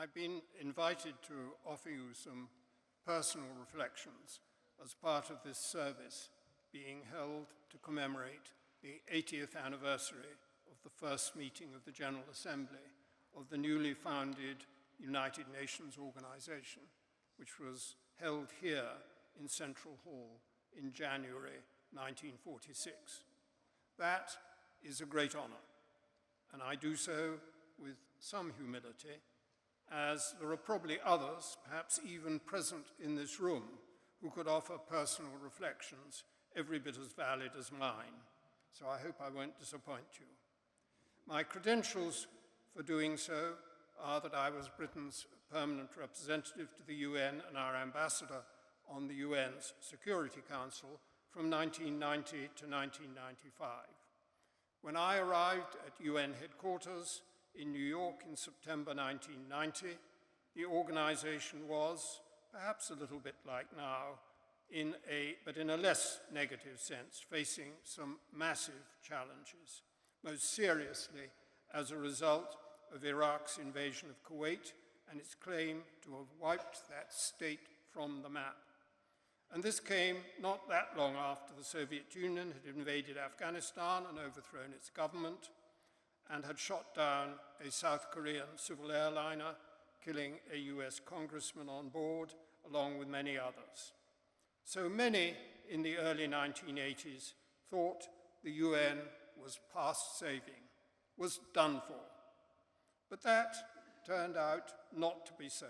I've been invited to offer you some personal reflections as part of this service being held to commemorate the 80th anniversary of the first meeting of the General Assembly of the newly founded United Nations Organization, which was held here in Central Hall in January 1946. That is a great honor, and I do so with some humility, as there are probably others, perhaps even present in this room, who could offer personal reflections every bit as valid as mine. So I hope I won't disappoint you. My credentials for doing so are that I was Britain's permanent representative to the UN and our ambassador on the UN's Security Council from 1990 to 1995. When I arrived at UN headquarters in New York in September 1990, the organization was, perhaps a little bit like now, but in a less negative sense, facing some massive challenges, most seriously as a result of Iraq's invasion of Kuwait and its claim to have wiped that state from the map. And this came not that long after the Soviet Union had invaded Afghanistan and overthrown its government, and had shot down a South Korean civil airliner, killing a US congressman on board, along with many others. So many in the early 1980s thought the UN was past saving, was done for. But that turned out not to be so.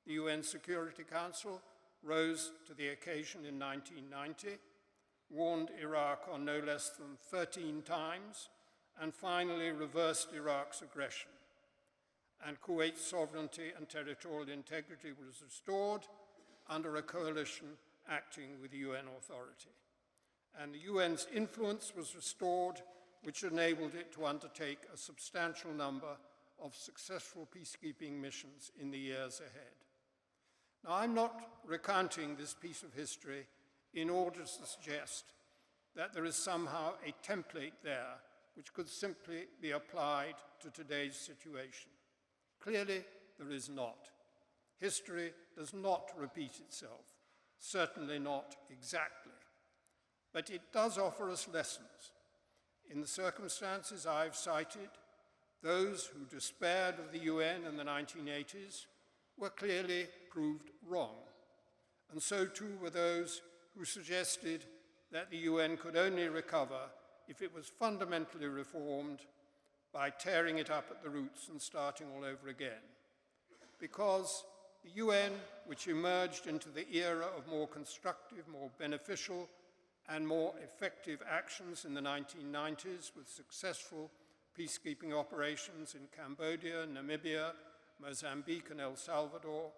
The UN Security Council rose to the occasion in 1990, warned Iraq on no less than 13 times, and finally reversed Iraq's aggression. And Kuwait's sovereignty and territorial integrity was restored under a coalition acting with the UN authority. And the UN's influence was restored, which enabled it to undertake a substantial number of successful peacekeeping missions in the years ahead. Now, I'm not recounting this piece of history in order to suggest that there is somehow a template there which could simply be applied to today's situation. Clearly, there is not. History does not repeat itself, certainly not exactly. But it does offer us lessons. In the circumstances I've cited, those who despaired of the UN in the 1980s were clearly proved wrong. And so too were those who suggested that the UN could only recover if it was fundamentally reformed by tearing it up at the roots and starting all over again. Because the UN, which emerged into the era of more constructive, more beneficial, and more effective actions in the 1990s with successful peacekeeping operations in Cambodia, Namibia, Mozambique, and El Salvador,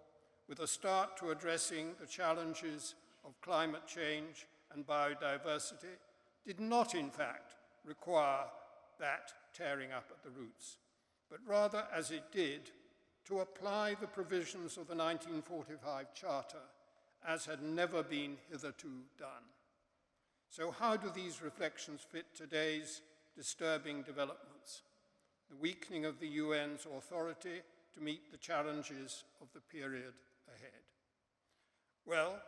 with a start to addressing the challenges of climate change and biodiversity, did not, in fact, require that tearing up at the roots, but rather, as it did, to apply the provisions of the 1945 Charter as had never been hitherto done. So how do these reflections fit today's disturbing developments? The weakening of the UN's authority to meet the challenges of the period ahead. Well,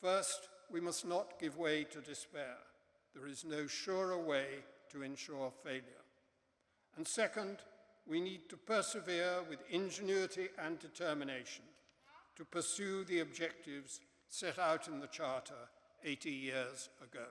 first, we must not give way to despair. There is no surer way to ensure failure. And second, we need to persevere with ingenuity and determination to pursue the objectives set out in the Charter 80 years ago.